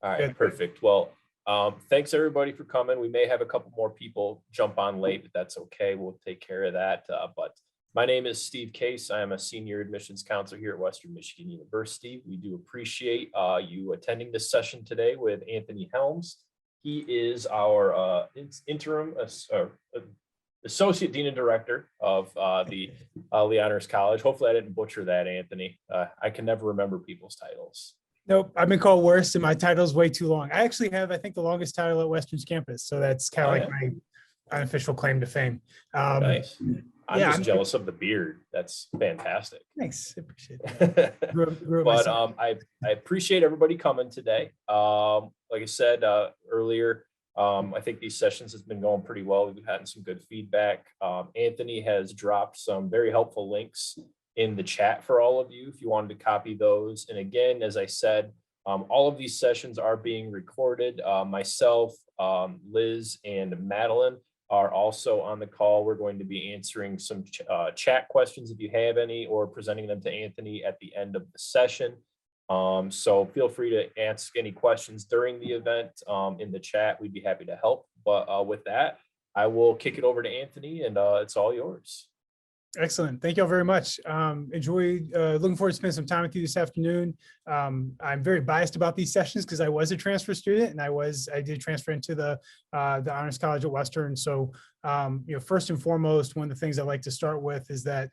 All right, Good. perfect. Well, thanks everybody for coming. We may have a couple more people jump on late, but that's okay. We'll take care of that. But my name is Steve Case. I am a senior admissions counselor here at Western Michigan University. We do appreciate you attending this session today with Anthony Helms. He is our interim associate dean and director of the Lee Honors College. Hopefully I didn't butcher that, Anthony. I can never remember people's titles. Nope, I've been called worse and my title's way too long. I actually have, I think, the longest title at Western's campus. So that's kind of my unofficial claim to fame. Nice. I'm yeah, just jealous of the beard. That's fantastic. Thanks. I appreciate it. But I appreciate everybody coming today. Like I said earlier, I think these sessions has been going pretty well. We've had some good feedback. Anthony has dropped some very helpful links in the chat for all of you if you wanted to copy those. And again, as I said, all of these sessions are being recorded. Myself, Liz, and Madeline are also on the call. We're going to be answering some chat questions if you have any, or presenting them to Anthony at the end of the session. So feel free to ask any questions during the event in the chat. We'd be happy to help. But with that, I will kick it over to Anthony, and it's all yours. Excellent. Thank you all very much. Looking forward to spending some time with you this afternoon. I'm very biased about these sessions because I was a transfer student and I did transfer into the Honors College at Western. So, first and foremost, one of the things I like to start with is that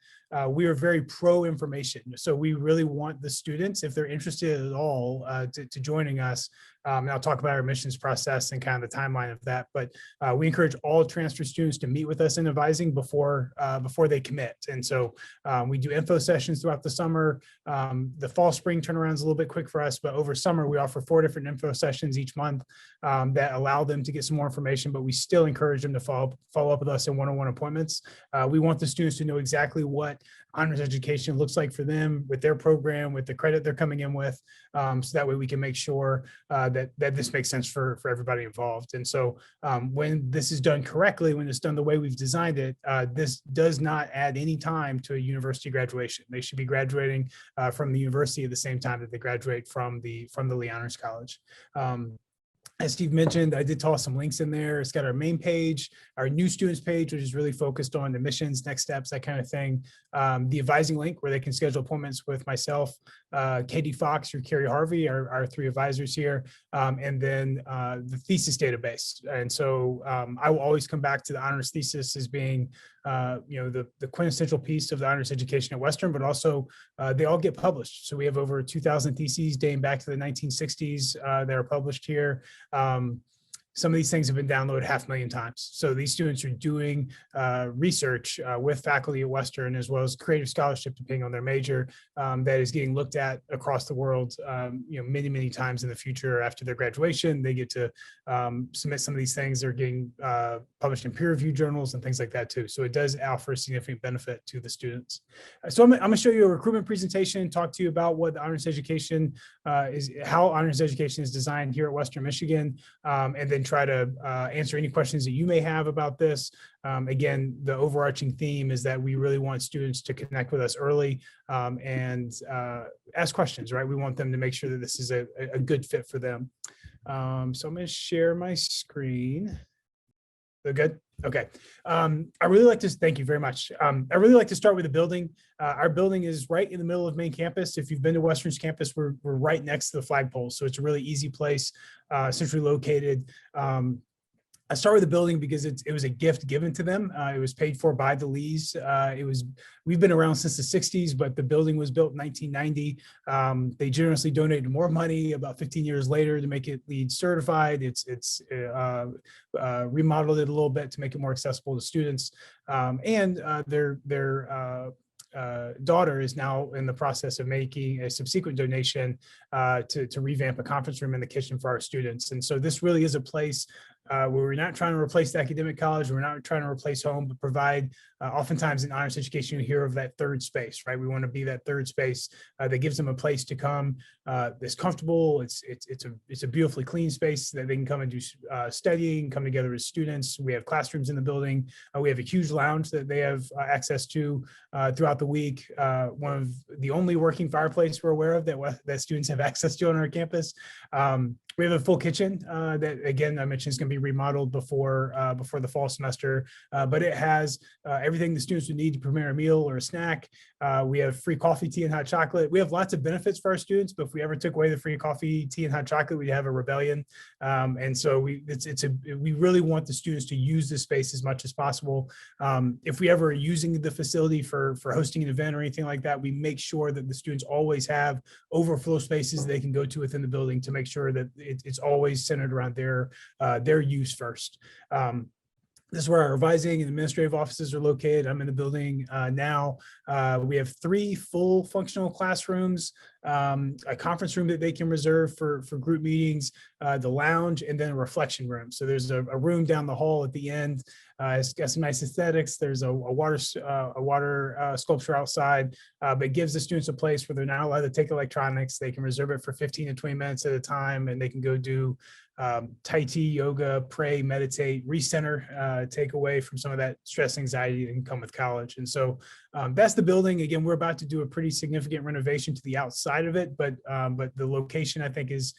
we are very pro information. So we really want the students, if they're interested at all, to joining us. And I'll talk about our admissions process and kind of the timeline of that. But we encourage all transfer students to meet with us in advising before they commit. And so we do info sessions throughout the summer. The fall, spring turnaround is a little bit quick for us, but over summer, we offer 4 different info sessions each month that allow them to get some more information, but we still encourage them to follow up with us in one-on-one appointments. We want the students to know exactly what honors education looks like for them with their program, with the credit they're coming in with. So that way we can make sure that this makes sense for everybody involved. And so when this is done correctly, when it's done the way we've designed it, this does not add any time to a university graduation. They should be graduating from the university at the same time that they graduate from the Lee Honors College. As Steve mentioned, I did toss some links in there. It's got our main page, our new students page, which is really focused on admissions, next steps, that kind of thing. The advising link where they can schedule appointments with myself, Katie Fox or Carrie Harvey, our 3 advisors here, and then the thesis database. And so I will always come back to the honors thesis as being the quintessential piece of the honors education at Western, but also they all get published. So we have over 2,000 theses dating back to the 1960s that are published here. Some of these things have been downloaded 500,000 times. So these students are doing research with faculty at Western, as well as creative scholarship, depending on their major, that is getting looked at across the world, many, many times in the future after their graduation. They get to submit some of these things. They're getting published in peer-reviewed journals and things like that too. So it does offer a significant benefit to the students. So I'm going to show you a recruitment presentation, talk to you about what the honors education how honors education is designed here at Western Michigan, and then try to answer any questions that you may have about this. Again, the overarching theme is that we really want students to connect with us early and ask questions, right? We want them to make sure that this is a good fit for them. So I'm going to share my screen. They're good? Okay. I really like to, thank you very much. I really like to start with the building. Our building is right in the middle of main campus. If you've been to Western's campus, we're right next to the flagpole. So it's a really easy place, centrally located. I start with the building because it was a gift given to them. It was paid for by the Lees. We've been around since the 60s, but the building was built in 1990. They generously donated more money about 15 years later to make it LEED certified. It's remodeled it a little bit to make it more accessible to students. And their daughter is now in the process of making a subsequent donation to revamp a conference room in the kitchen for our students. And so this really is a place where we're not trying to replace the academic college, we're not trying to replace home, but provide oftentimes in honors education, you hear of that third space, right? We want to be that third space that gives them a place to come that's comfortable. It's a beautifully clean space that they can come and do studying, come together as students. We have classrooms in the building. We have a huge lounge that they have access to throughout the week. One of the only working fireplace we're aware of that students have access to on our campus. We have a full kitchen that, again, I mentioned is going to be remodeled before the fall semester, but it has everything the students would need to prepare a meal or a snack. We have free coffee, tea, and hot chocolate. We have lots of benefits for our students, but if we ever took away the free coffee, tea, and hot chocolate, we'd have a rebellion. And so we really want the students to use this space as much as possible. If we ever are using the facility for hosting an event or anything like that, we make sure that the students always have overflow spaces they can go to within the building to make sure that it's always centered around their use first. This is where our revising and administrative offices are located. I'm in the building now. We have 3 full functional classrooms, a conference room that they can reserve for group meetings, the lounge, and then a reflection room. So there's a room down the hall at the end. It's got some nice aesthetics. There's a water sculpture outside, but it gives the students a place where they're not allowed to take electronics. They can reserve it for 15 to 20 minutes at a time, and they can go do Tai Chi, yoga, pray, meditate, recenter, take away from some of that stress, anxiety that can come with college. And so that's the building. Again, we're about to do a pretty significant renovation to the outside of it, but the location, I think, is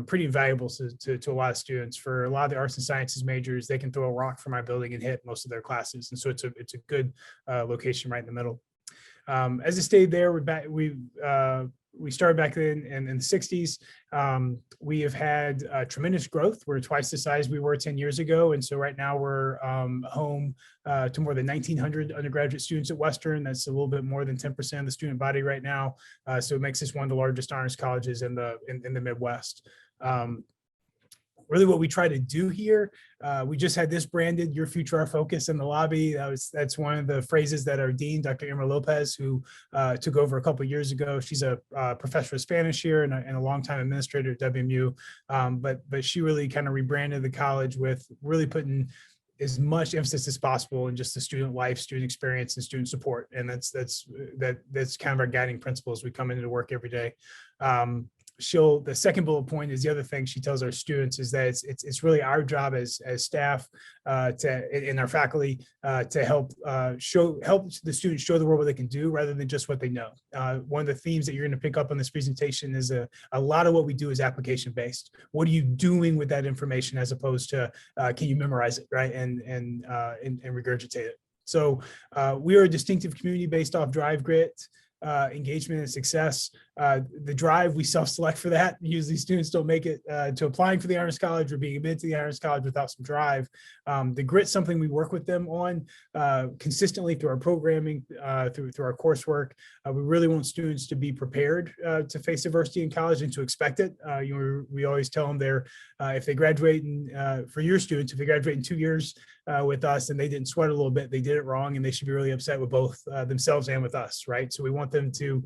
pretty valuable to a lot of students. For a lot of the arts and sciences majors, they can throw a rock from my building and hit most of their classes. And so it's a good location right in the middle. As I stayed there, we started back then in the 60s. We have had tremendous growth. We're twice the size we were 10 years ago. And so right now we're home to more than 1,900 undergraduate students at Western. That's a little bit more than 10% of the student body right now. So it makes us one of the largest honors colleges in the Midwest. Really what we try to do here, we just had this branded, "Your Future, Our Focus" in the lobby. That's one of the phrases that our dean, Dr. Irma Lopez, who took over a couple of years ago. She's a professor of Spanish here and a longtime administrator at WMU. But she really kind of rebranded the college with really putting as much emphasis as possible in just the student life, student experience, and student support. And that's kind of our guiding principle as we come into work every day. The second bullet point is the other thing she tells our students is that it's really our job as staff and our faculty to help the students show the world what they can do rather than just what they know. One of the themes that you're going to pick up on this presentation is a lot of what we do is application based. What are you doing with that information as opposed to can you memorize it, right, and regurgitate it? So we are a distinctive community based off drive, grit, engagement, and success. The drive, we self-select for that. Usually students don't make it to applying for the Honors College or being admitted to the Honors College without some drive. The grit's something we work with them on consistently through our programming, through our coursework. We really want students to be prepared to face adversity in college and to expect it. We always tell them if they graduate for your students, if they graduate in 2 years with us and they didn't sweat a little bit, they did it wrong, and they should be really upset with both themselves and with us, right? So we want them to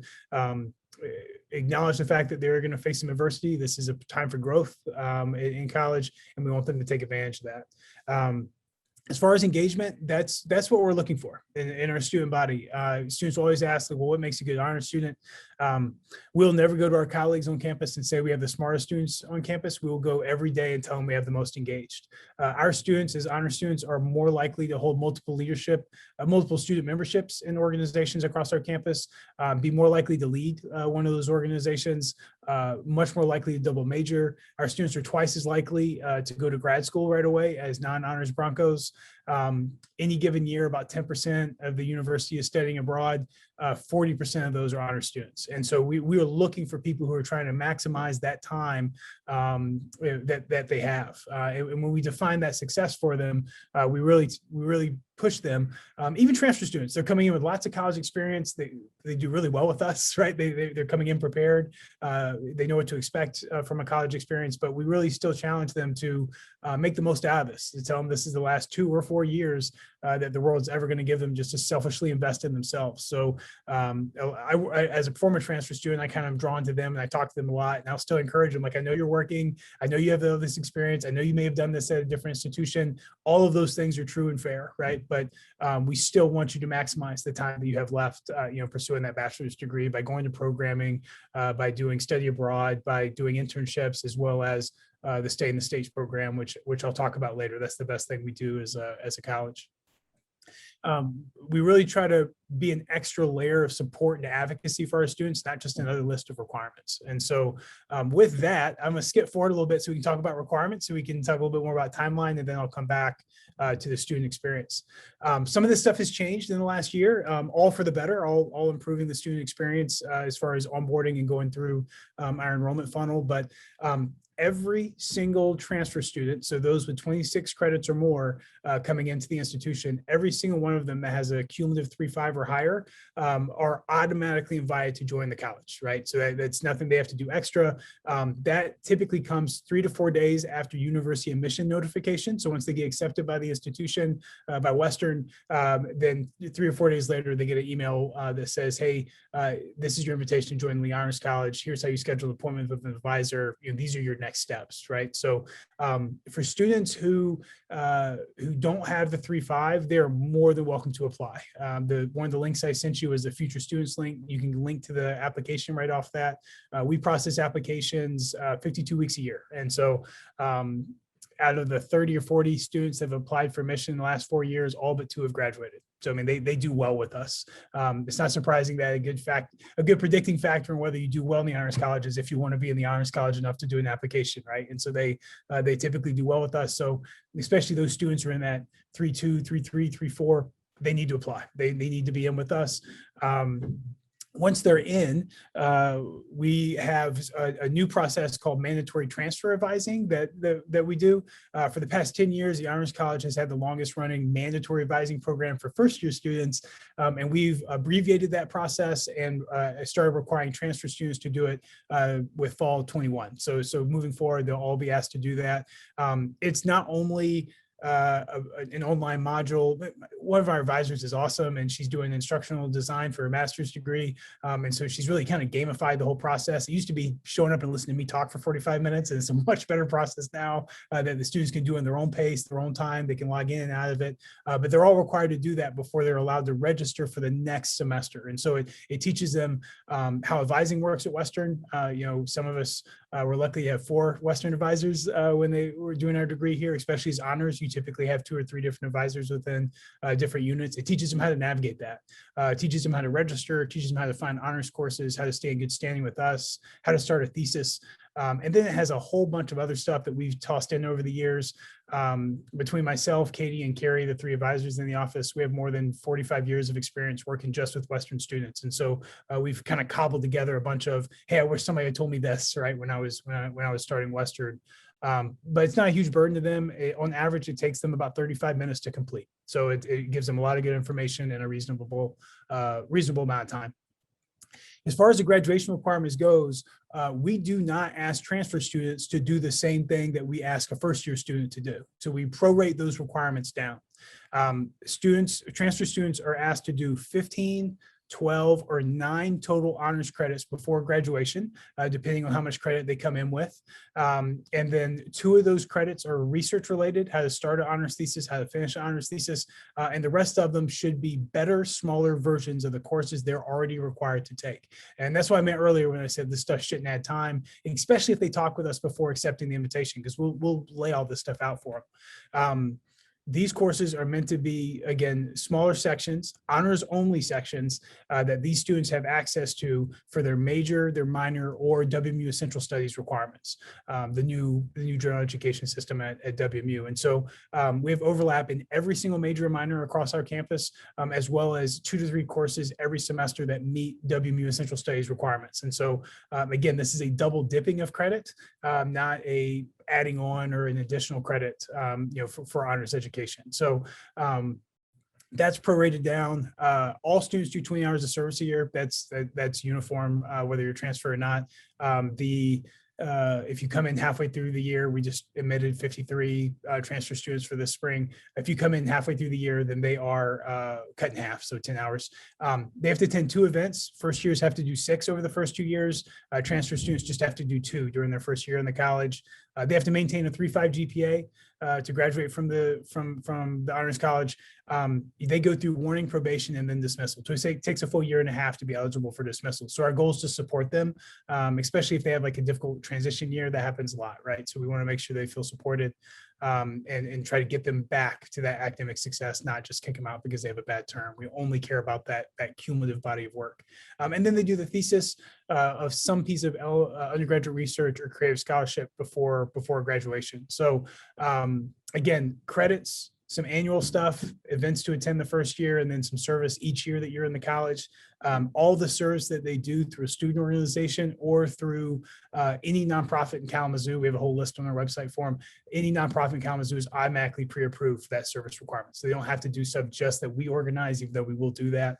acknowledge the fact that they're going to face some adversity. This is a time for growth in college, and we want them to take advantage of that. As far as engagement, that's what we're looking for in our student body. Students always ask, well, what makes a good honor student? We'll never go to our colleagues on campus and say we have the smartest students on campus. We will go every day and tell them we have the most engaged. Our students as honor students are more likely to hold multiple student memberships in organizations across our campus, be more likely to lead one of those organizations, much more likely to double major. Our students are twice as likely to go to grad school right away as non-honors Broncos. Any given year, about 10% of the university is studying abroad. 40% of those are honor students. And so we are looking for people who are trying to maximize that time that they have. And when we define that success for them, we really push them. Even transfer students, they're coming in with lots of college experience. They do really well with us, right? They're coming in prepared. They know what to expect from a college experience, but we really still challenge them to make the most out of this, to tell them this is the last 2 or 4 4 years that the world's ever going to give them just to selfishly invest in themselves. So as a former transfer student, I kind of am drawn to them and I talk to them a lot, and I'll still encourage them. Like, I know you're working. I know you have all this experience. I know you may have done this at a different institution. All of those things are true and fair, right? But we still want you to maximize the time that you have left, pursuing that bachelor's degree by going to programming, by doing study abroad, by doing internships, as well as the Stay in the States program, which I'll talk about later. That's the best thing we do as a college. We really try to be an extra layer of support and advocacy for our students, not just another list of requirements. And so with that, I'm going to skip forward a little bit so we can talk about requirements, so we can talk a little bit more about timeline, and then I'll come back to the student experience. Some of this stuff has changed in the last year, all for the better, all improving the student experience as far as onboarding and going through our enrollment funnel. But every single transfer student, so those with 26 credits or more coming into the institution, every single one of them that has a cumulative 3.5 or higher are automatically invited to join the college, right? So that's nothing they have to do extra. That typically comes 3 to 4 days after university admission notification. So once they get accepted by the institution, by Western, then 3 or 4 days later, they get an email that says, hey, this is your invitation to join Lee Honors College. Here's how you schedule an appointment with an advisor. These are your next steps, right? So for students who don't have the 3.5, they're more than welcome to apply. One of the links I sent you is a future students link. You can link to the application right off that. We process applications 52 weeks a year. And so out of the 30 or 40 students that have applied for admission in the last 4 years, all but 2 have graduated. So, I mean, they do well with us. It's not surprising that a good predicting factor in whether you do well in the honors college is if you want to be in the honors college enough to do an application, right? And so they typically do well with us. So especially those students who are in that 3.2, 3.3, 3.4, they need to apply. They need to be in with us. Once they're in, we have a new process called mandatory transfer advising that we do. For the past 10 years, the Honors College has had the longest running mandatory advising program for first-year students, and we've abbreviated that process and started requiring transfer students to do it with fall 21. So moving forward, they'll all be asked to do that. It's not only an online module. One of our advisors is awesome, and she's doing instructional design for a master's degree. And so she's really kind of gamified the whole process. It used to be showing up and listening to me talk for 45 minutes. And it's a much better process now that the students can do in their own pace, their own time. They can log in and out of it. But they're all required to do that before they're allowed to register for the next semester. And so it teaches them how advising works at Western. Some of us were lucky to have 4 Western advisors when they were doing our degree here, especially as honors. You typically have 2 or 3 different advisors within different units. It teaches them how to navigate that. It teaches them how to register, teaches them how to find honors courses, how to stay in good standing with us, how to start a thesis. And then it has a whole bunch of other stuff that we've tossed in over the years. Between myself, Katie, and Carrie, the 3 advisors in the office, we have more than 45 years of experience working just with Western students. And so we've kind of cobbled together a bunch of, hey, I wish somebody had told me this, right, when I was starting Western. But it's not a huge burden to them. On average, it takes them about 35 minutes to complete. So it gives them a lot of good information in a reasonable amount of time. As far as the graduation requirements goes, we do not ask transfer students to do the same thing that we ask a first-year student to do. So we prorate those requirements down. Transfer students are asked to do 15, 12, or 9 total honors credits before graduation, depending on how much credit they come in with. And then 2 of those credits are research related, how to start an honors thesis, how to finish an honors thesis, and the rest of them should be better, smaller versions of the courses they're already required to take. And that's what I meant earlier when I said this stuff shouldn't add time, especially if they talk with us before accepting the invitation, because we'll lay all this stuff out for them. These courses are meant to be, again, smaller sections, honors only sections that these students have access to for their major, their minor, or WMU essential studies requirements, the new general education system at WMU. And so we have overlap in every single major and minor across our campus, as well as 2 to 3 courses every semester that meet WMU essential studies requirements. And so again, this is a double dipping of credit, not a adding on or an additional credit, for honors education. So that's prorated down. All students do 20 hours of service a year. That's uniform, whether you're transfer or not. The If you come in halfway through the year, we just admitted 53 transfer students for this spring. If you come in halfway through the year, then they are cut in half, so 10 hours. They have to attend 2 events. First years have to do 6 over the first 2 years. Transfer students just have to do 2 during their first year in the college. They have to maintain a 3.5 GPA to graduate from the honors college. They go through warning, probation, and then dismissal. So it takes a full 1.5 years to be eligible for dismissal. So our goal is to support them, especially if they have like a difficult transition year. That happens a lot, right? So we want to make sure they feel supported, and try to get them back to that academic success, not just kick them out because they have a bad term. We only care about that cumulative body of work. And then they do the thesis of some piece of undergraduate research or creative scholarship before graduation. So again, credits, some annual stuff, events to attend the first year, and then some service each year that you're in the college. All the service that they do through a student organization or through any nonprofit in Kalamazoo, we have a whole list on our website for them. Any nonprofit in Kalamazoo is automatically pre-approved for that service requirement. So they don't have to do stuff just that we organize, even though we will do that.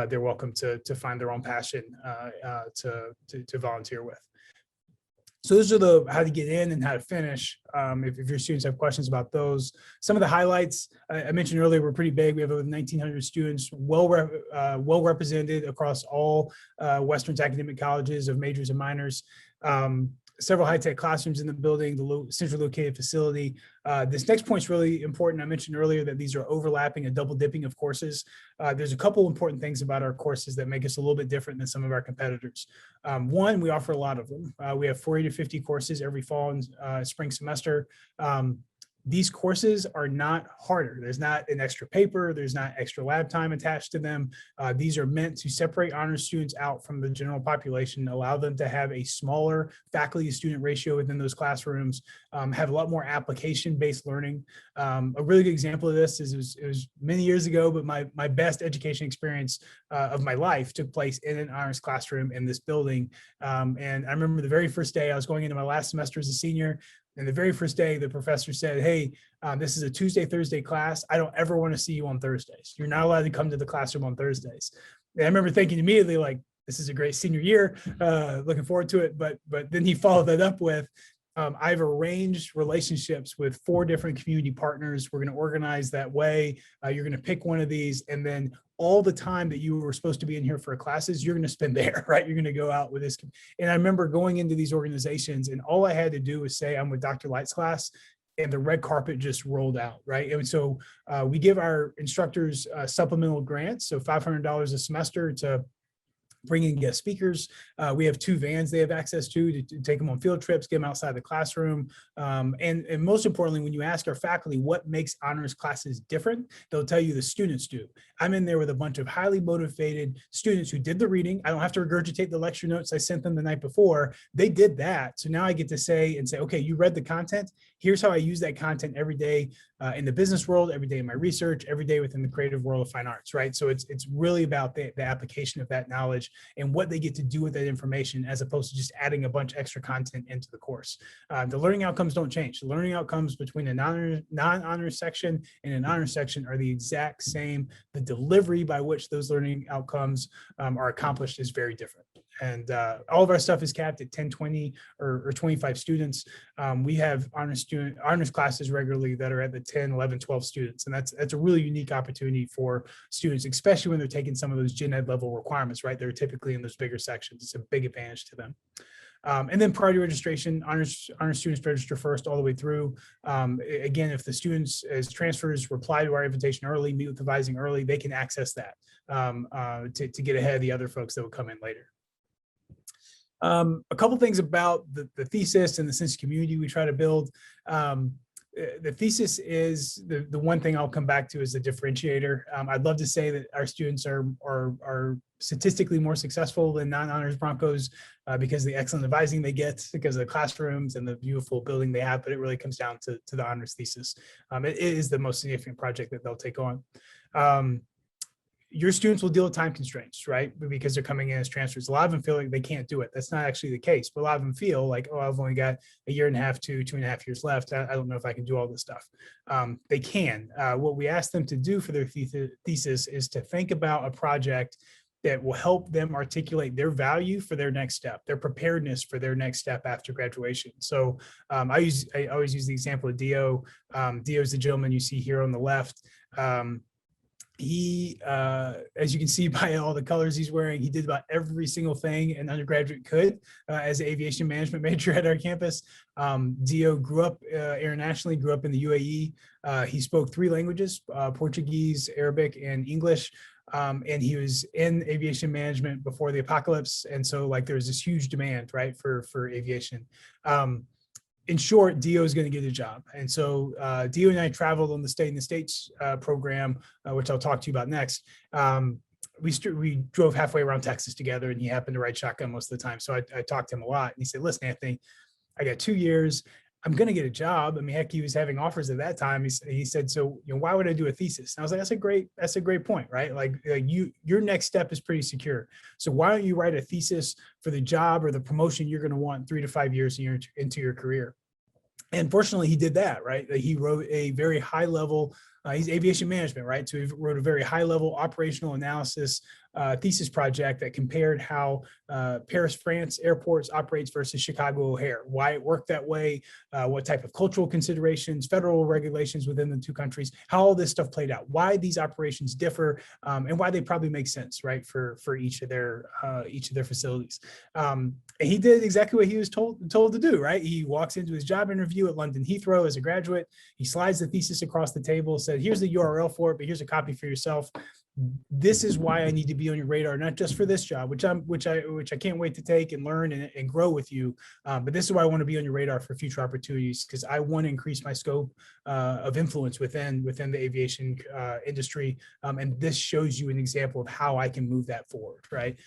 They're welcome to find their own passion to volunteer with. So those are how to get in and how to finish. If your students have questions about those, some of the highlights I mentioned earlier were pretty big. We have over 1,900 students, well represented across all Western's academic colleges of majors and minors. Several high-tech classrooms in the building, the centrally located facility. This next point is really important. I mentioned earlier that these are overlapping and double dipping of courses. There's a couple important things about our courses that make us a little bit different than some of our competitors. One, we offer a lot of them. We have 40 to 50 courses every fall and spring semester. These courses are not harder. There's not an extra paper. There's not extra lab time attached to them. These are meant to separate honors students out from the general population, allow them to have a smaller faculty to student ratio within those classrooms, have a lot more application-based learning. A really good example of this is it was many years ago, but my best education experience of my life took place in an honors classroom in this building. And I remember the very first day I was going into my last semester as a senior. And the very first day, the professor said, "Hey, this is a Tuesday, Thursday class. I don't ever want to see you on Thursdays. You're not allowed to come to the classroom on Thursdays." And I remember thinking immediately, like, this is a great senior year, looking forward to it. But then he followed that up with, I've arranged relationships with 4 different community partners. We're going to organize that way. You're going to pick one of these, and then all the time that you were supposed to be in here for classes, you're going to spend there, right? You're going to go out with this. And I remember going into these organizations, and all I had to do was say, I'm with Dr. Light's class, and the red carpet just rolled out, right? And so we give our instructors supplemental grants, so $500 a semester to bring in guest speakers. We have 2 vans they have access to take them on field trips, get them outside the classroom. And most importantly, when you ask our faculty what makes honors classes different, they'll tell you the students do. I'm in there with a bunch of highly motivated students who did the reading. I don't have to regurgitate the lecture notes I sent them the night before. They did that. So now I get to say, okay, you read the content. Here's how I use that content every day in the business world, every day in my research, every day within the creative world of fine arts, right? So it's really about the application of that knowledge and what they get to do with that information, as opposed to just adding a bunch of extra content into the course. The learning outcomes don't change. The learning outcomes between a non-honors section and an honors section are the exact same. The delivery by which those learning outcomes are accomplished is very different. And all of our stuff is capped at 10, 20, or 25 students. We have honors classes regularly that are at the 10, 11, 12 students. And that's a really unique opportunity for students, especially when they're taking some of those gen ed level requirements, right? They're typically in those bigger sections. It's a big advantage to them. And then priority registration, honors students register first all the way through. Again, if the students as transfers reply to our invitation early, meet with advising early, they can access that to get ahead of the other folks that will come in later. A couple things about the thesis and the sense of community we try to build. The thesis is the one thing I'll come back to as a differentiator. I'd love to say that our students are statistically more successful than non-honors Broncos because of the excellent advising they get, because of the classrooms and the beautiful building they have, but it really comes down to the honors thesis. It is the most significant project that they'll take on. Your students will deal with time constraints, right? Because they're coming in as transfers. A lot of them feel like they can't do it. That's not actually the case, but a lot of them feel like, oh, I've only got 1.5 years to 2.5 years left. I don't know if I can do all this stuff. They can. What we ask them to do for their thesis is to think about a project that will help them articulate their value for their next step, their preparedness for their next step after graduation. So I always use the example of Dio. Dio is the gentleman you see here on the left. He, as you can see by all the colors he's wearing, he did about every single thing an undergraduate could as an aviation management major at our campus. Dio grew up internationally, grew up in the UAE. He spoke 3 languages, Portuguese, Arabic, and English. And he was in aviation management before the apocalypse. And so like there was this huge demand, right, for aviation. In short, Dio is going to get a job. And so Dio and I traveled on the Stay in the States program, which I'll talk to you about next. We drove halfway around Texas together, and he happened to ride shotgun most of the time. So I talked to him a lot, and he said, listen, Anthony, I got 2 years. I'm going to get a job. I mean, heck, he was having offers at that time. He said, so, why would I do a thesis? And I was like, that's a great point, right? Like your next step is pretty secure. So why don't you write a thesis for the job or the promotion you're going to want 3 to 5 years into your career? And fortunately, he did that, right? He wrote a very high level, he's aviation management, right? So he wrote a very high level operational analysis thesis project that compared how Paris, France airports operates versus Chicago O'Hare, why it worked that way, what type of cultural considerations, federal regulations within the 2 countries, how all this stuff played out, why these operations differ, and why they probably make sense, right, for each of their facilities. And he did exactly what he was told to do, right? He walks into his job interview at London Heathrow as a graduate. He slides the thesis across the table, said, here's the URL for it, but here's a copy for yourself. This is why I need to be on your radar, not just for this job, which I can't wait to take and learn and grow with you. But this is why I want to be on your radar for future opportunities, because I want to increase my scope of influence within the aviation industry. And this shows you an example of how I can move that forward, right?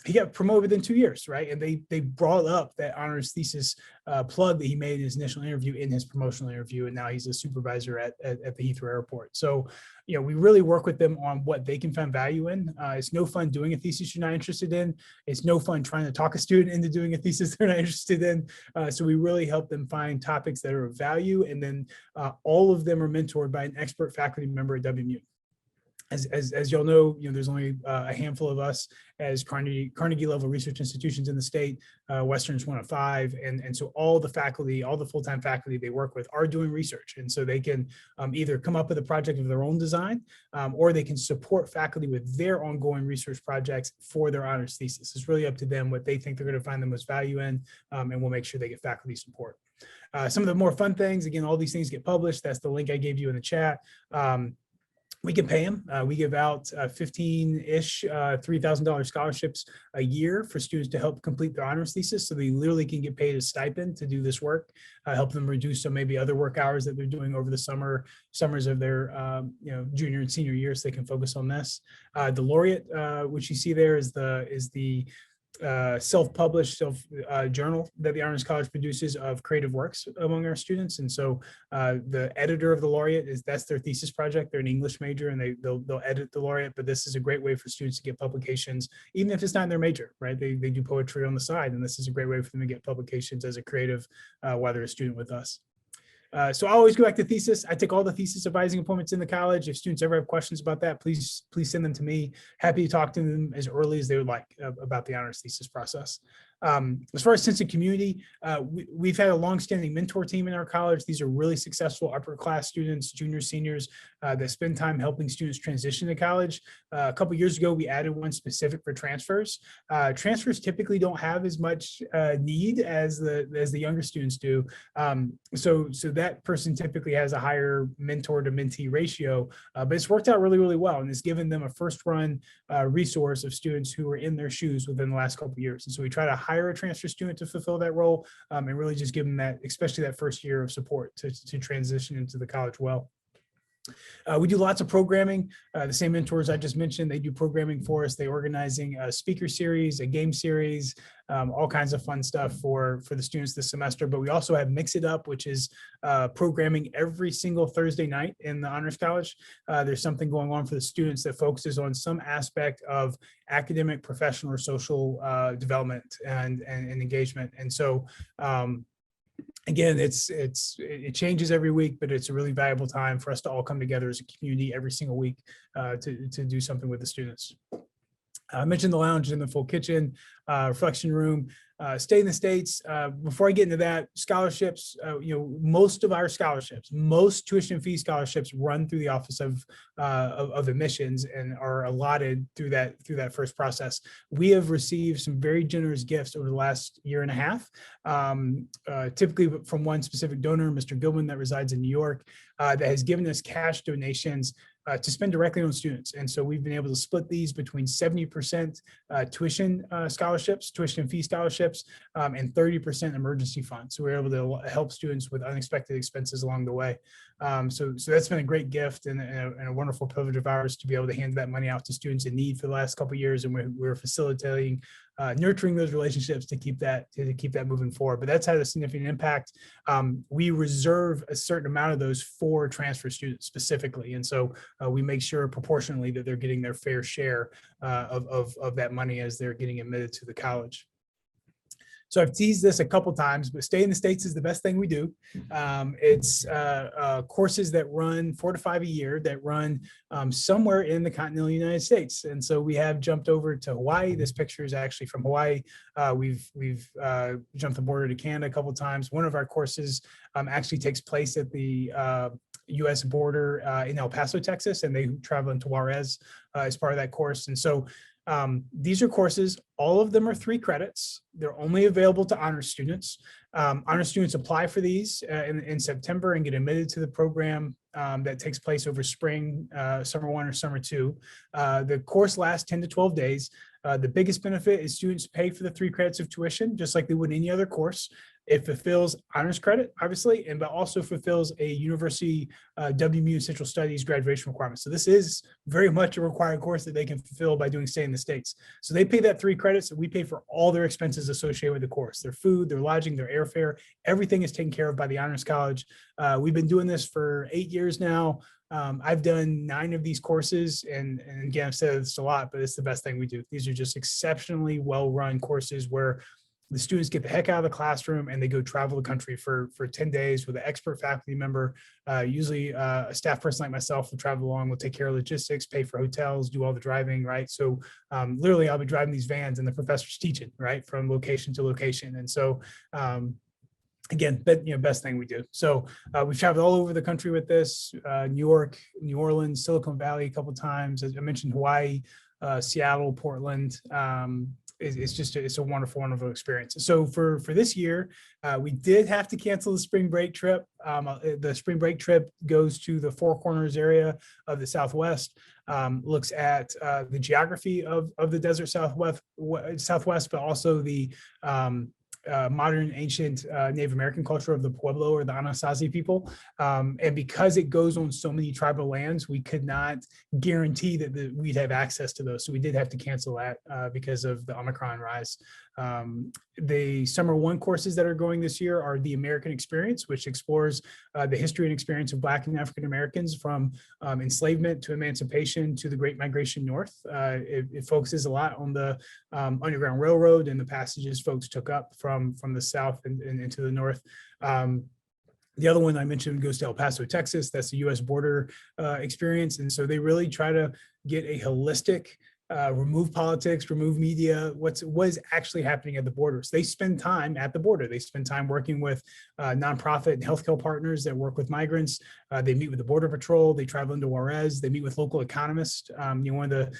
He got promoted within 2 years, right? And they brought up that honors thesis plug that he made in his initial interview in his promotional interview, and now he's a supervisor at the Heathrow Airport. So, we really work with them on what they can find value in. It's no fun doing a thesis you're not interested in. It's no fun trying to talk a student into doing a thesis they're not interested in. So we really help them find topics that are of value, and then all of them are mentored by an expert faculty member at WMU. As y'all know, there's only a handful of us as Carnegie level research institutions in the state. Western's one of 5, and so all the faculty, all the full-time faculty they work with are doing research, and so they can either come up with a project of their own design, or they can support faculty with their ongoing research projects for their honors thesis. It's really up to them what they think they're going to find the most value in, and we'll make sure they get faculty support. Some of the more fun things, again, all these things get published. That's the link I gave you in the chat. We can pay them. We give out 15-ish $3,000 scholarships a year for students to help complete their honors thesis. So they literally can get paid a stipend to do this work, help them reduce some maybe other work hours that they're doing over the summers of their junior and senior years. So they can focus on this. The laureate, which you see there, is the self-published journal that the Honors College produces of creative works among our students. And so the editor of the laureate that's their thesis project. They're an English major, and they'll edit the laureate, but this is a great way for students to get publications, even if it's not in their major, right? They do poetry on the side, and this is a great way for them to get publications as a creative while they're a student with us. So I always go back to thesis. I take all the thesis advising appointments in the college. If students ever have questions about that, please send them to me. Happy to talk to them as early as they would like about the honors thesis process. As far as sense of community, we've had a longstanding mentor team in our college. These are really successful upper class students, juniors, seniors, that spend time helping students transition to college. A couple years ago, we added one specific for transfers. Transfers typically don't have as much need as the younger students do. So that person typically has a higher mentor to mentee ratio, but it's worked out really, really well, and it's given them a first run resource of students who are in their shoes within the last couple of years. And so we try to hire a transfer student to fulfill that role, and really just give them that, especially that first year of support to transition into the college well. We do lots of programming. The same mentors I just mentioned, they do programming for us. They're organizing a speaker series, a game series, all kinds of fun stuff for the students this semester. But we also have Mix It Up, which is programming every single Thursday night in the Honors College. There's something going on for the students that focuses on some aspect of academic, professional, or social development and engagement. And so again, it changes every week, but it's a really valuable time for us to all come together as a community every single week to do something with the students. I mentioned the lounge and the full kitchen, reflection room, stay in the States. Before I get into that, scholarships, most of our scholarships, most tuition fee scholarships run through the Office of Admissions and are allotted through that first process. We have received some very generous gifts over the last year and a half, typically from one specific donor, Mr. Gilman, that resides in New York, that has given us cash donations to spend directly on students. And so we've been able to split these between 70% tuition scholarships, tuition fee scholarships, and 30% emergency funds. So we're able to help students with unexpected expenses along the way. So that's been a great gift and a wonderful privilege of ours to be able to hand that money out to students in need for the last couple of years. And we're facilitating, nurturing those relationships to keep that moving forward. But that's had a significant impact. We reserve a certain amount of those for transfer students specifically. And so we make sure proportionally that they're getting their fair share of that money as they're getting admitted to the college. So I've teased this a couple times, but stay in the States is the best thing we do. It's courses that run 4 to 5 a year that run somewhere in the continental United States. And so we have jumped over to Hawaii. This picture is actually from Hawaii. We've jumped the border to Canada a couple times. One of our courses actually takes place at the U.S. border in El Paso, Texas, and they travel into Juarez as part of that course. And so these are courses, all of them are 3 credits. They're only available to honors students. Honors students apply for these in September and get admitted to the program that takes place over spring, summer 1 or summer 2. The course lasts 10 to 12 days. The biggest benefit is students pay for the 3 credits of tuition, just like they would any other course. It fulfills honors credit, obviously, but also fulfills a university WMU Central Studies graduation requirement. So this is very much a required course that they can fulfill by doing stay in the States. So they pay that 3 credits and we pay for all their expenses associated with the course, their food, their lodging, their airfare, everything is taken care of by the Honors College. We've been doing this for 8 years now. I've done 9 of these courses, and again, I've said this a lot, but it's the best thing we do. These are just exceptionally well-run courses where the students get the heck out of the classroom and they go travel the country for 10 days with an expert faculty member. Usually a staff person like myself will travel along, will take care of logistics, pay for hotels, do all the driving, right? So literally I'll be driving these vans and the professor's teaching, right, from location to location. And so again, best thing we do. So we've traveled all over the country with this, New York, New Orleans, Silicon Valley a couple of times. As I mentioned, Hawaii, Seattle, Portland. It's a wonderful, wonderful experience. So for this year, we did have to cancel the spring break trip. The spring break trip goes to the Four Corners area of the Southwest, looks at the geography of the desert Southwest, but also the modern ancient Native American culture of the Pueblo or the Anasazi people. And because it goes on so many tribal lands, we could not guarantee that we'd have access to those. So we did have to cancel that because of the Omicron rise. The summer 1 courses that are going this year are the American Experience, which explores the history and experience of Black and African Americans from enslavement to emancipation to the Great Migration North. It focuses a lot on the Underground Railroad and the passages folks took up from the South and into the North. The other one I mentioned goes to El Paso, Texas. That's the U.S. border experience. And so they really try to get a holistic remove politics, remove media, what is actually happening at the borders. They spend time at the border. They spend time working with nonprofit and healthcare partners that work with migrants. They meet with the Border Patrol. They travel into Juarez. They meet with local economists. One of the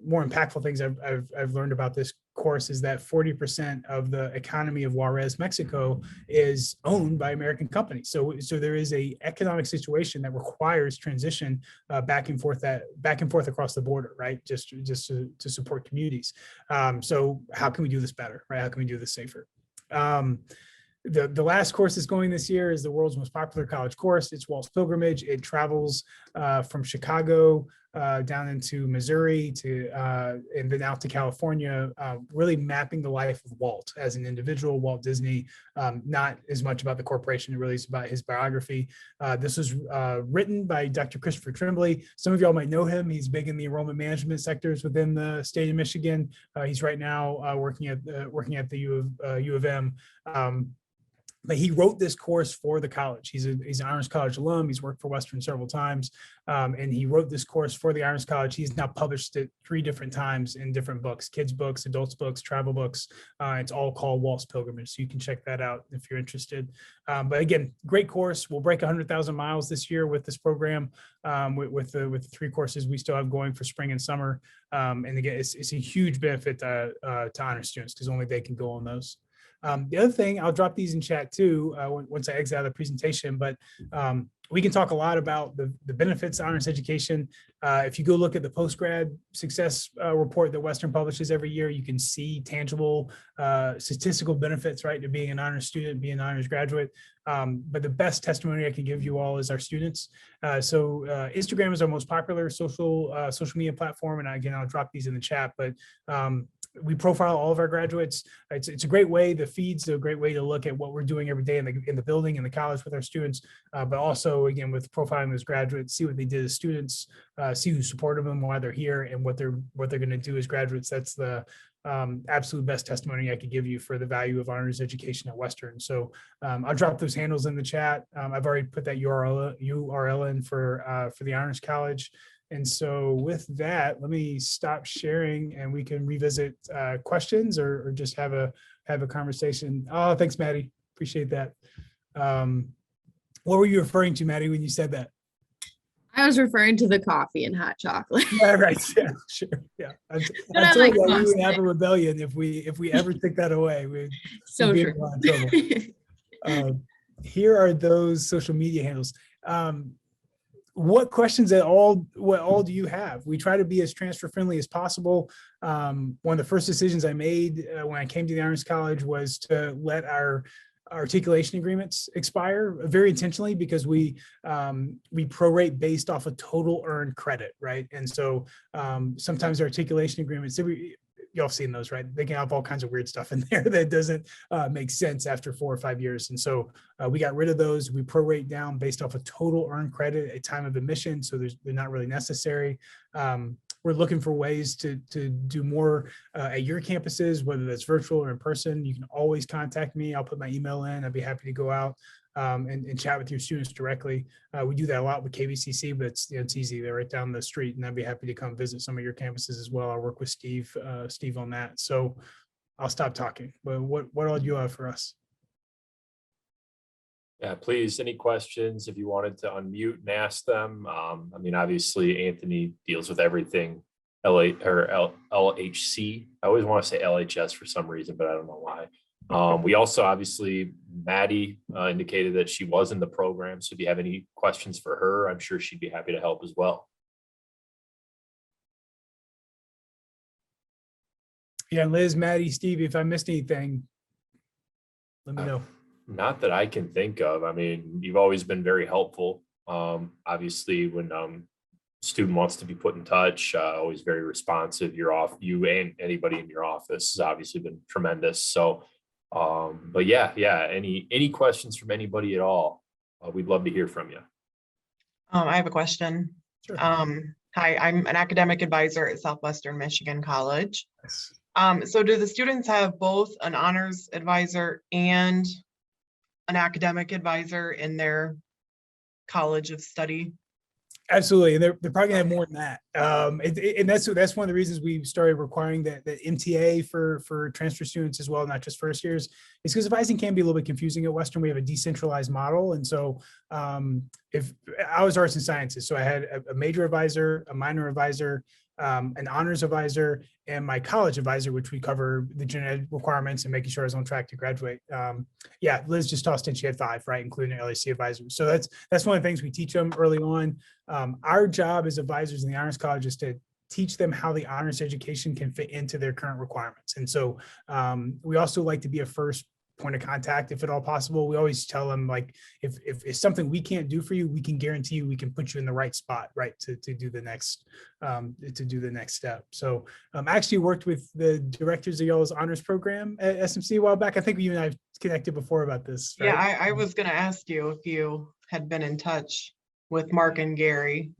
more impactful things I've learned about this course is that 40% of the economy of Juarez, Mexico, is owned by American companies. So there is a economic situation that requires transition back and forth across the border, right? Just to support communities. So how can we do this better, right? How can we do this safer? The last course that's going this year is the world's most popular college course. It's Walt's Pilgrimage. It travels from Chicago down into Missouri and then out to California, really mapping the life of Walt as an individual, Walt Disney, not as much about the corporation, it really is about his biography. This was written by Dr. Christopher Tremblay. Some of y'all might know him. He's big in the enrollment management sectors within the state of Michigan. He's right now working at the U of M. but he wrote this course for the college. He's an Honors College alum. He's worked for Western several times, and he wrote this course for the Honors College. He's now published it 3 different times in different books: kids books, adults books, travel books. It's all called Walt's Pilgrimage, so you can check that out if you're interested. But again, great course. We'll break 100,000 miles this year with this program, with the 3 courses we still have going for spring and summer. And again, it's a huge benefit to honors students because only they can go on those. The other thing, I'll drop these in chat too once I exit out of the presentation, but we can talk a lot about the benefits of honors education. If you go look at the post-grad success report that Western publishes every year, you can see tangible statistical benefits, right, to being an honors student, being an honors graduate. But the best testimony I can give you all is our students. So Instagram is our most popular social media platform. And again, I'll drop these in the chat, but we profile all of our graduates. It's a great way. The feed's a great way to look at what we're doing every day in the building, in the college with our students, but also again with profiling those graduates, see what they did as students, see who supported them while they're here, and what they're going to do as graduates. That's the absolute best testimony I could give you for the value of honors education at Western. So I'll drop those handles in the chat. I've already put that URL in for the Honors College. And so with that, let me stop sharing and we can revisit questions or just have a conversation. Oh, thanks, Maddie. Appreciate that. What were you referring to, Maddie, when you said that? I was referring to the coffee and hot chocolate. Yeah, right. Yeah, sure. Yeah. I told you we would have a rebellion if we ever took that away. We'd be in a lot of trouble. Here are those social media handles. What questions what all do you have? We try to be as transfer friendly as possible. One of the first decisions I made when I came to the Honors College was to let our articulation agreements expire very intentionally, because we prorate based off of total earned credit, right? And so sometimes articulation agreements, y'all seen those, right? They can have all kinds of weird stuff in there that doesn't make sense after 4 or 5 years. And so we got rid of those. We prorate down based off of total earned credit at time of admission. So they're not really necessary. We're looking for ways to do more at your campuses, whether that's virtual or in person. You can always contact me. I'll put my email in. I'd be happy to go out and chat with your students directly. We do that a lot with KVCC, but it's easy. They're right down the street, and I'd be happy to come visit some of your campuses as well. I'll work with Steve on that. So I'll stop talking. But what all do you have for us? Yeah, please, any questions, if you wanted to unmute and ask them. I mean, obviously, Anthony deals with everything LHC. I always want to say LHS for some reason, but I don't know why. We also, obviously, Maddie indicated that she was in the program. So if you have any questions for her, I'm sure she'd be happy to help as well. Yeah, Liz, Maddie, Steve, if I missed anything, let me know. Not that I can think of. I mean, you've always been very helpful. Obviously, when student wants to be put in touch, always very responsive. You and anybody in your office has obviously been tremendous. So, but yeah, any questions from anybody at all, we'd love to hear from you. I have a question. Sure. Hi, I'm an academic advisor at Southwestern Michigan College. Yes. So do the students have both an honors advisor and an academic advisor in their college of study? Absolutely, and they're probably gonna have more than that. And that's one of the reasons we started requiring that MTA for transfer students as well, not just first years, is because advising can be a little bit confusing at Western. We have a decentralized model, and so if I was arts and sciences, so I had a major advisor, a minor advisor, an honors advisor, and my college advisor, which we cover the gen ed requirements and making sure I was on track to graduate. Yeah, Liz just tossed in, she had 5, right, including an LAC advisor. So that's one of the things we teach them early on. Our job as advisors in the Honors College is to teach them how the honors education can fit into their current requirements. And so we also like to be a first point of contact if at all possible. We always tell them, like, if it's something we can't do for you, we can guarantee you we can put you in the right spot, right, to do the next step. So I actually worked with the directors of y'all's honors program at SMC a while back. I think you and I have connected before about this, right? Yeah, I was going to ask you if you had been in touch with Mark and Gary.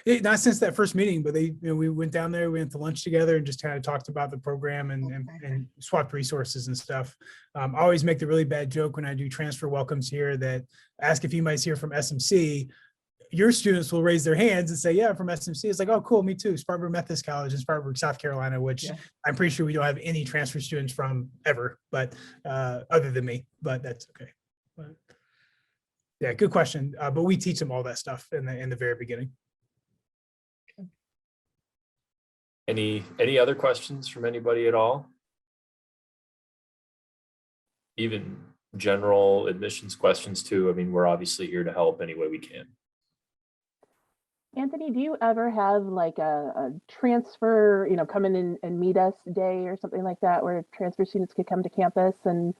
Not since that first meeting, but we went down there, we went to lunch together and just kind of talked about the program and swapped resources and stuff. I always make the really bad joke when I do transfer welcomes here that ask if anybody's here from SMC. Your students will raise their hands and say, yeah, I'm from SMC. It's like, oh, cool, me too. Spartanburg Methodist College in Spartanburg, South Carolina, which I'm pretty sure we don't have any transfer students from ever, but other than me, but that's okay. But, yeah, good question. But we teach them all that stuff in the very beginning. Any other questions from anybody at all? Even general admissions questions too. I mean, we're obviously here to help any way we can. Anthony, do you ever have like a transfer, come in and meet us day or something like that, where transfer students could come to campus and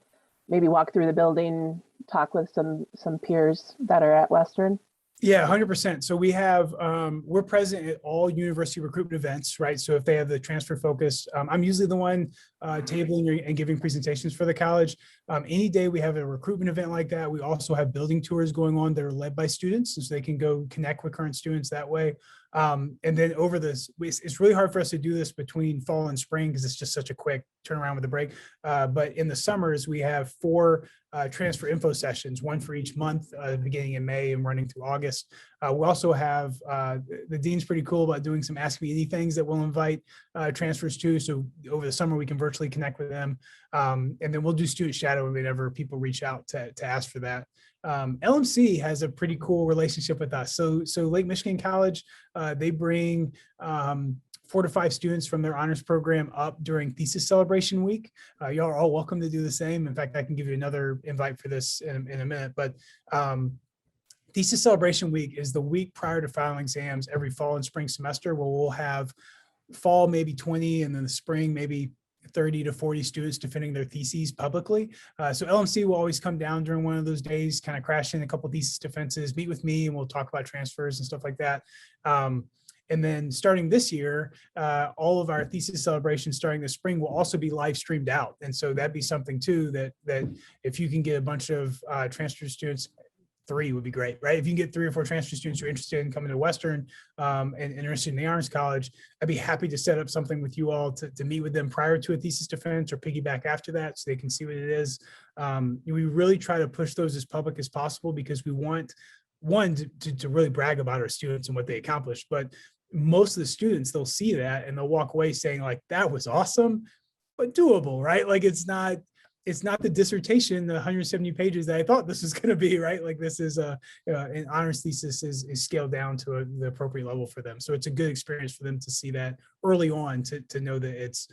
maybe walk through the building, talk with some peers that are at Western? Yeah, 100%. So we have, we're present at all university recruitment events, right? So if they have the transfer focus, I'm usually the one tabling and giving presentations for the college. Any day we have a recruitment event like that, we also have building tours going on that are led by students, so they can go connect with current students that way. And then over this, it's really hard for us to do this between fall and spring because it's just such a quick turnaround with the break. But in the summers, we have 4 transfer info sessions, one for each month, beginning in May and running through August. We also have, the dean's pretty cool about doing some Ask Me Anythings that we'll invite transfers to. So over the summer, we can virtually connect with them. And then we'll do student shadow whenever people reach out to ask for that. LMC has a pretty cool relationship with us. So Lake Michigan College, they bring 4 to 5 students from their honors program up during Thesis Celebration Week. Y'all are all welcome to do the same. In fact, I can give you another invite for this in a minute, but Thesis Celebration Week is the week prior to final exams every fall and spring semester, where we'll have fall maybe 20 and then the spring maybe 30 to 40 students defending their theses publicly. So LMC will always come down during one of those days, kind of crash in a couple of thesis defenses, meet with me, and we'll talk about transfers and stuff like that. And then starting this year, all of our thesis celebrations starting this spring will also be live streamed out. And so that'd be something too, that if you can get a bunch of transfer students, 3 would be great, right? If you can get 3 or 4 transfer students who are interested in coming to Western and interested in the Honors College, I'd be happy to set up something with you all to meet with them prior to a thesis defense or piggyback after that so they can see what it is. We really try to push those as public as possible because we want, one, to really brag about our students and what they accomplished. But most of the students, they'll see that and they'll walk away saying like, that was awesome, but doable, right? Like it's not the dissertation, the 170 pages that I thought this was going to be, right? Like this is an honors thesis is scaled down to the appropriate level for them. So it's a good experience for them to see that early on to know that it's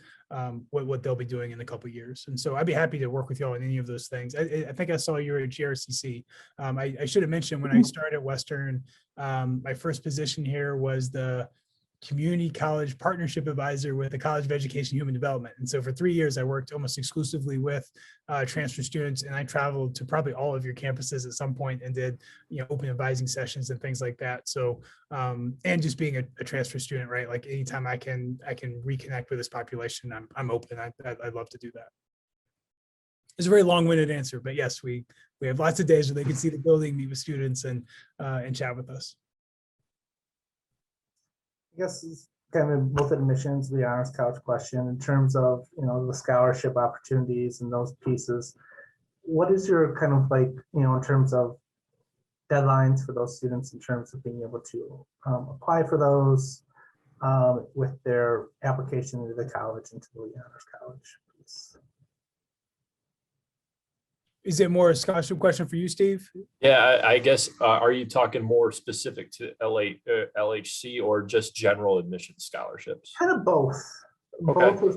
what they'll be doing in a couple of years. And so I'd be happy to work with y'all on any of those things. I think I saw you were at GRCC. I should have mentioned when I started at Western, my first position here was the community college partnership advisor with the College of Education and Human Development. And so for 3 years, I worked almost exclusively with transfer students, and I traveled to probably all of your campuses at some point and did, open advising sessions and things like that. So, and just being a transfer student, right? Like anytime I can reconnect with this population, I'm open. I'd love to do that. It's a very long-winded answer, but yes, we have lots of days where they can see the building, meet with students, and chat with us. I guess it's kind of both admissions, the honors college question in terms of, the scholarship opportunities and those pieces. What is your kind of like, in terms of deadlines for those students in terms of being able to apply for those with their application into the college, into the honors college piece? Is it more a scholarship question for you, Steve? Yeah, I guess, are you talking more specific to LHC or just general admission scholarships? Kind of both. Okay. Both is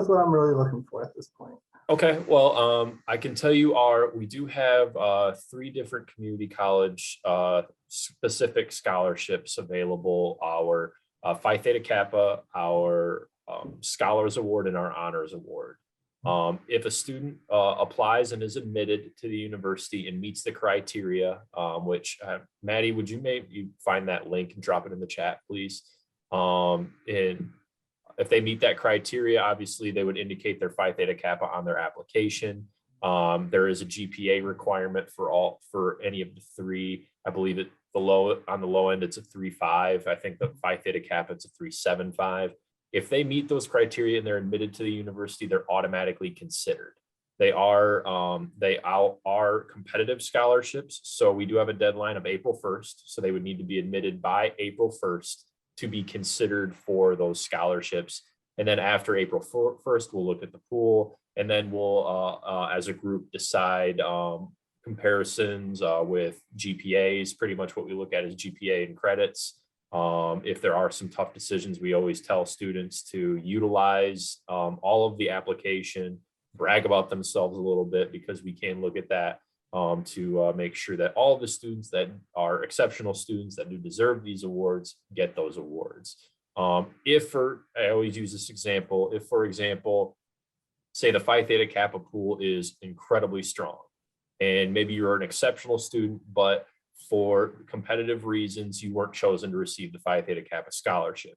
what I'm really looking for at this point. Okay, well, I can tell you we do have 3 different community college specific scholarships available: our Phi Theta Kappa, our Scholars Award, and our Honors Award. If a student applies and is admitted to the university and meets the criteria, which Maddie, would you maybe find that link and drop it in the chat, please? And if they meet that criteria, obviously they would indicate their Phi Theta Kappa on their application. There is a GPA requirement for any of the 3. I believe on the low end, it's a 3.5. I think the Phi Theta Kappa, it's a 3.75. If they meet those criteria and they're admitted to the university, they're automatically considered. They are competitive scholarships. So we do have a deadline of April 1st. So they would need to be admitted by April 1st to be considered for those scholarships. And then after April 1st, we'll look at the pool, and then we'll, as a group, decide comparisons with GPAs. Pretty much what we look at is GPA and credits. If there are some tough decisions, we always tell students to utilize all of the application, brag about themselves a little bit, because we can look at that to make sure that all of the students that are exceptional students that do deserve these awards get those awards. I always use this example, if, for example, say the Phi Theta Kappa pool is incredibly strong, and maybe you're an exceptional student, but for competitive reasons, you weren't chosen to receive the Phi Theta Kappa scholarship.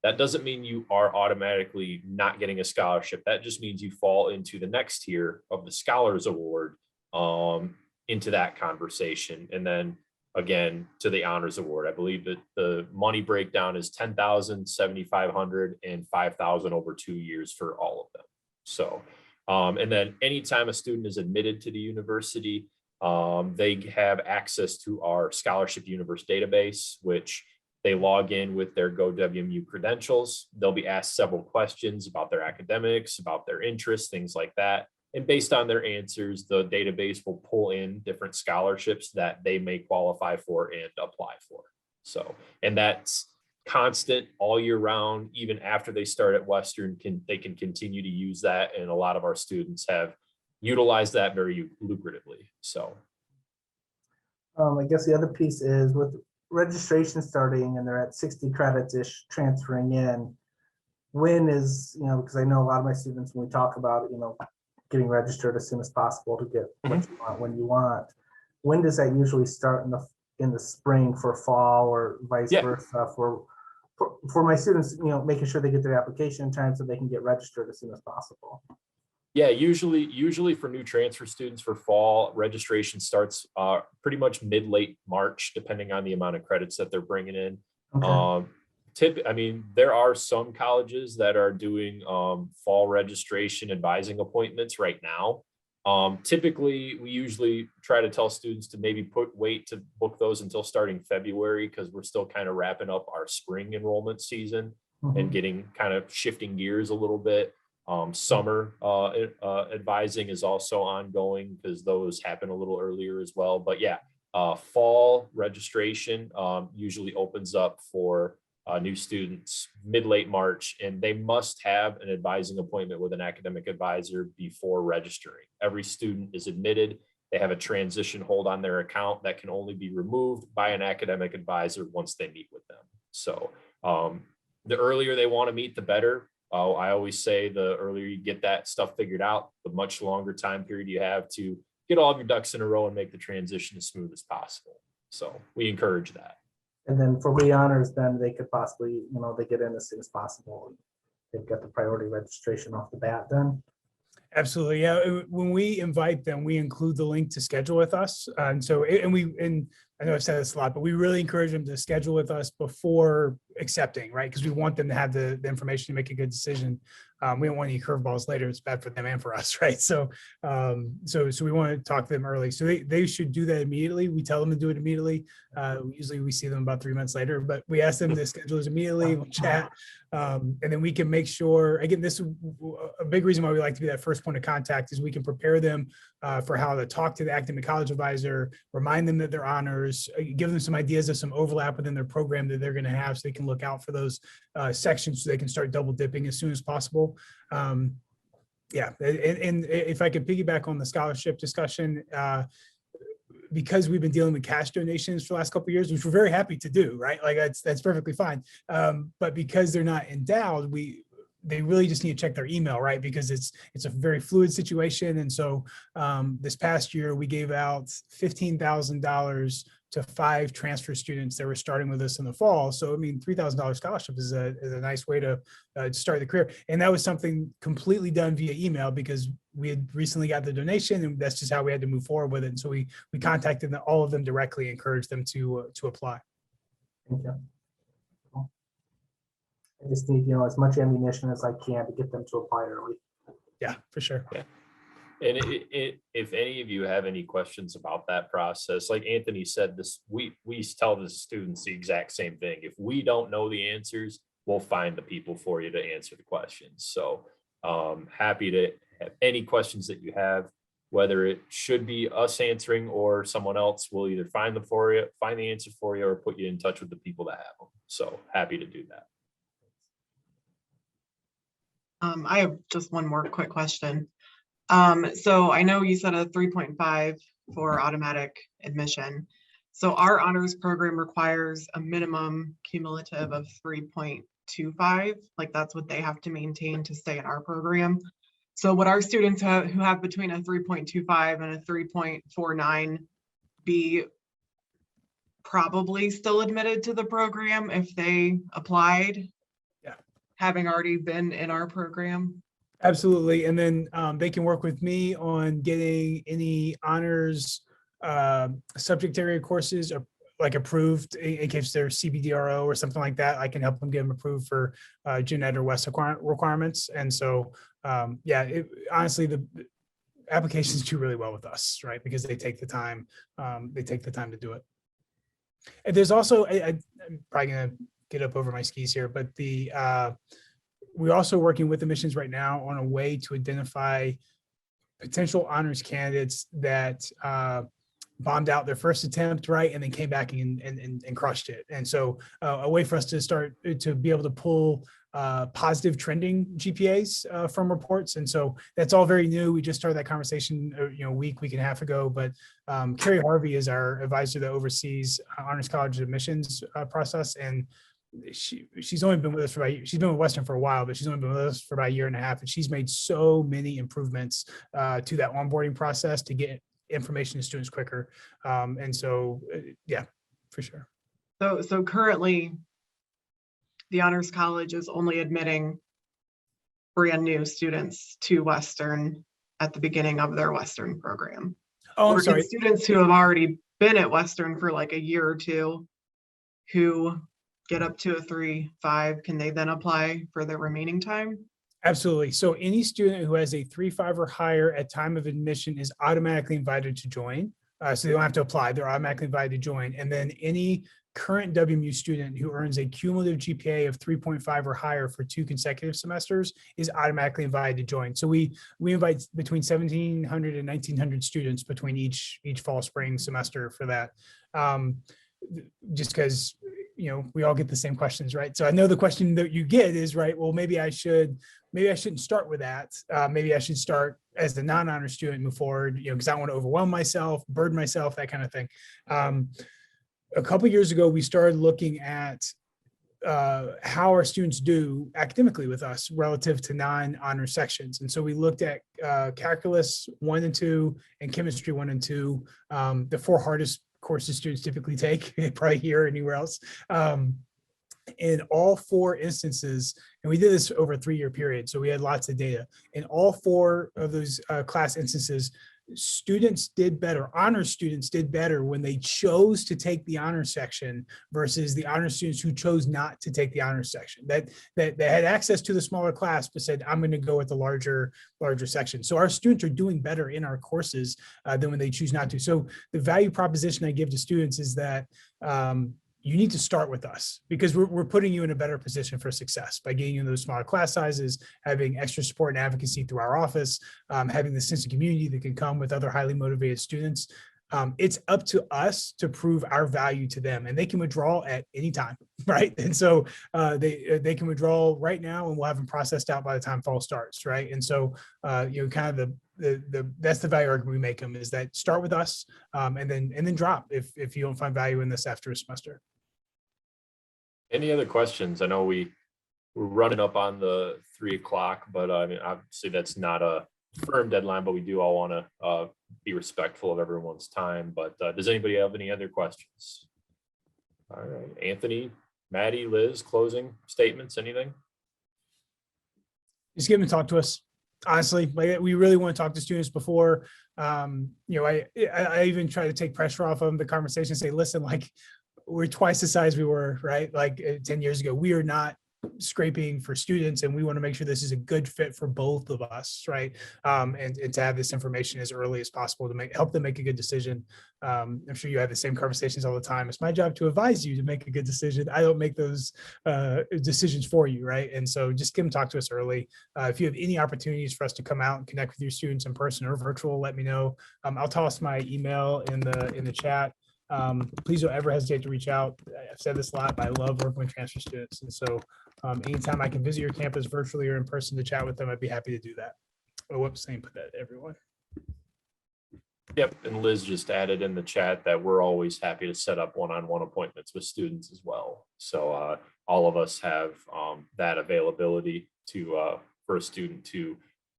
That doesn't mean you are automatically not getting a scholarship. That just means you fall into the next tier of the Scholars Award, into that conversation. And then again, to the Honors Award. I believe that the money breakdown is $10,000, $7,500, and $5,000 over 2 years for all of them. So, and then anytime a student is admitted to the university, they have access to our Scholarship Universe database, which they log in with their WMU credentials. They'll be asked several questions about their academics, about their interests, things like that. And based on their answers, the database will pull in different scholarships that they may qualify for and apply for. So, and that's constant all year round. Even after they start at Western, they can continue to use that. And a lot of our students have utilized that very lucratively. So I guess the other piece is with registration starting and they're at 60 credits-ish transferring in, when is, because I know a lot of my students, when we talk about, getting registered as soon as possible to get what you want when you want, when does that usually start in the spring for fall, or vice versa for my students, making sure they get their application in time so they can get registered as soon as possible? Yeah, usually for new transfer students for fall, registration starts pretty much mid-late March, depending on the amount of credits that they're bringing in. Okay. There are some colleges that are doing fall registration advising appointments right now. Typically, we usually try to tell students to maybe wait to book those until starting February, because we're still kind of wrapping up our spring enrollment season and getting kind of shifting gears a little bit. Summer advising is also ongoing because those happen a little earlier as well. But yeah, fall registration usually opens up for new students mid-late March, and they must have an advising appointment with an academic advisor before registering. Every student is admitted. They have a transition hold on their account that can only be removed by an academic advisor once they meet with them. So the earlier they want to meet, the better. I always say the earlier you get that stuff figured out, the much longer time period you have to get all of your ducks in a row and make the transition as smooth as possible. So we encourage that. And then for re-honors, then they could possibly, they get in as soon as possible. And they've got the priority registration off the bat then. Absolutely. Yeah. When we invite them, we include the link to schedule with us. And I know I've said this a lot, but we really encourage them to schedule with us before accepting, right? Because we want them to have the information to make a good decision. We don't want any curveballs later. It's bad for them and for us, right? So we want to talk to them early. So they should do that immediately. We tell them to do it immediately. Usually we see them about 3 months later, but we ask them to schedule it immediately. We'll chat. And then we can make sure, again, this is a big reason why we like to be that first point of contact, is we can prepare them for how to talk to the academic college advisor, remind them that they're honors, give them some ideas of some overlap within their program that they're going to have, so they can look out for those sections so they can start double dipping as soon as possible. Yeah, and if I could piggyback on the scholarship discussion, because we've been dealing with cash donations for the last couple of years, which we're very happy to do, right? Like that's perfectly fine. But because they're not endowed, they really just need to check their email, right? Because it's a very fluid situation. And so this past year we gave out $15,000 to 5 transfer students that were starting with us in the fall. So, I mean, $3,000 scholarship is a nice way to start the career. And that was something completely done via email because we had recently got the donation, and that's just how we had to move forward with it. And so we contacted all of them directly, encouraged them to apply. Thank you. Cool. I just need, as much ammunition as I can to get them to apply early. Yeah, for sure. Yeah. And if any of you have any questions about that process, like Anthony said, we tell the students the exact same thing. If we don't know the answers, we'll find the people for you to answer the questions. So happy to have any questions that you have, whether it should be us answering or someone else. We'll either find them for you, find the answer for you, or put you in touch with the people that have them. So happy to do that. I have just one more quick question. So I know you said a 3.5 for automatic admission. So our honors program requires a minimum cumulative of 3.25. Like that's what they have to maintain to stay in our program. So would our students who have between a 3.25 and a 3.49 be probably still admitted to the program if they applied? Yeah. Having already been in our program? Absolutely. And then they can work with me on getting any honors subject area courses like approved in case they're CBDRO or something like that. I can help them get them approved for Gen Ed or West requirements. And so, honestly, the applications do really well with us, right? Because they take the time, to do it. And there's also, I'm probably going to get up over my skis here, but we're also working with admissions right now on a way to identify potential honors candidates that bombed out their first attempt, right, and then came back and crushed it. And so a way for us to start to be able to pull positive trending GPAs from reports. And so that's all very new. We just started that conversation, a week and a half ago. But Carrie Harvey is our advisor that oversees honors college admissions process, and she's only been with us she's been with Western for a while, but she's only been with us for about a year and a half, and she's made so many improvements to that onboarding process to get information to students quicker. And so, yeah, for sure. So currently, the Honors College is only admitting brand new students to Western at the beginning of their Western program. Oh, I'm or sorry. Students who have already been at Western for like a year or two, who get up to a 3.5, can they then apply for the remaining time? Absolutely. So any student who has a 3.5 or higher at time of admission is automatically invited to join. So they don't have to apply, they're automatically invited to join. And then any current WMU student who earns a cumulative GPA of 3.5 or higher for 2 consecutive semesters is automatically invited to join. So we invite between 1,700 and 1,900 students between each fall, spring semester for that. Just because, we all get the same questions, right? So I know the question that you get is, right, well, maybe I shouldn't start with that. Maybe I should start as a non-honor student, move forward, because I don't want to overwhelm myself, burden myself, that kind of thing. A couple of years ago, we started looking at how our students do academically with us relative to non-honor sections. And so we looked at calculus 1 and 2 and chemistry 1 and 2, the 4 hardest courses students typically take, probably here or anywhere else. In all 4 instances, and we did this over a 3-year period, so we had lots of data. In all 4 of those class instances, students did better, honor students did better when they chose to take the honor section versus the honor students who chose not to take the honor section. That had access to the smaller class, but said, I'm going to go with the larger section. So our students are doing better in our courses than when they choose not to. So the value proposition I give to students is that you need to start with us because we're putting you in a better position for success by getting you in those smaller class sizes, having extra support and advocacy through our office, having the sense of community that can come with other highly motivated students. It's up to us to prove our value to them, and they can withdraw at any time, right? And so they can withdraw right now, and we'll have them processed out by the time fall starts, right? And so kind of that's the value argument we make them, is that start with us, and then drop if you don't find value in this after a semester. Any other questions? I know we're running up on the 3 o'clock, but I mean, obviously that's not a firm deadline, but we do all want to be respectful of everyone's time. But does anybody have any other questions? All right, Anthony, Maddie, Liz, closing statements, anything? Just give them and talk to us. Honestly, like we really want to talk to students before. I even try to take pressure off of them, the conversation, say, listen, like we're twice the size we were, right? Like 10 years ago, we are not scraping for students, and we want to make sure this is a good fit for both of us, right? And to have this information as early as possible to help them make a good decision. I'm sure you have the same conversations all the time. It's my job to advise you to make a good decision. I don't make those decisions for you, right? And so just give them, talk to us early. If you have any opportunities for us to come out and connect with your students in person or virtual, let me know. I'll toss my email in the chat. Please don't ever hesitate to reach out. I've said this a lot, but I love working with transfer students. And so anytime I can visit your campus virtually or in person to chat with them, I'd be happy to do that. Oh, whoops, same put that everyone. Yep, and Liz just added in the chat that we're always happy to set up one-on-one appointments with students as well. So all of us have that availability to for a student to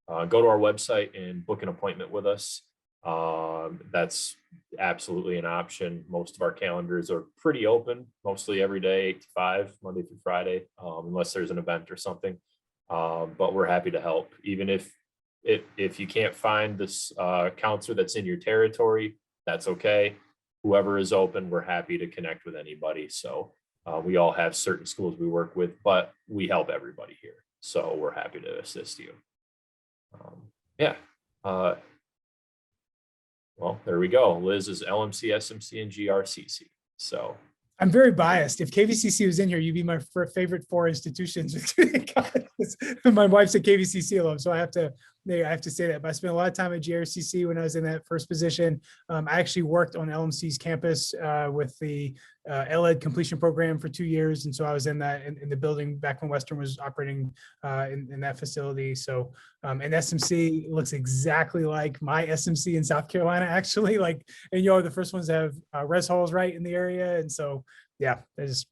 go to our website and book an appointment with us. That's absolutely an option. Most of our calendars are pretty open, mostly every day, 8 to 5, Monday through Friday, unless there's an event or something. But we're happy to help. Even if you can't find this counselor that's in your territory, that's okay. Whoever is open, we're happy to connect with anybody. So we all have certain schools we work with, but we help everybody here. So we're happy to assist you. Well, there we go. Liz is LMC, SMC, and GRCC. So I'm very biased. If KVCC was in here, you'd be my favorite 4 institutions. My wife's a KVCC alum, so I have to say that. But I spent a lot of time at GRCC when I was in that first position. I actually worked on LMC's campus with the LED completion program for 2 years, and so I was in that in the building back when Western was operating in that facility. So and SMC looks exactly like my SMC in South Carolina, actually. Like, and the first ones to have res halls right in the area, and so. Yeah,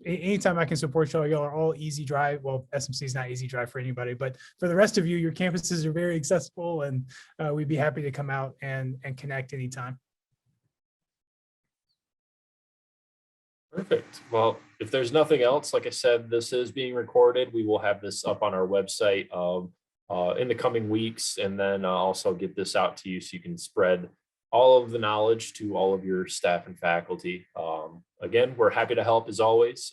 anytime I can support y'all are all easy drive. Well, SMC is not easy drive for anybody, but for the rest of you, your campuses are very accessible, and we'd be happy to come out and connect anytime. Perfect. Well, if there's nothing else, like I said, this is being recorded. We will have this up on our website in the coming weeks, and then also get this out to you so you can spread all of the knowledge to all of your staff and faculty. Again, we're happy to help as always.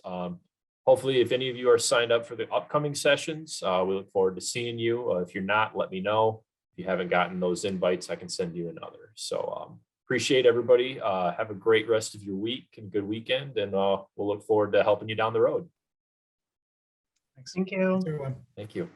Hopefully, if any of you are signed up for the upcoming sessions, we look forward to seeing you. If you're not, let me know. If you haven't gotten those invites, I can send you another. So appreciate everybody. Have a great rest of your week and good weekend, and we'll look forward to helping you down the road. Thanks. Thank you. Thanks, everyone. Thank you.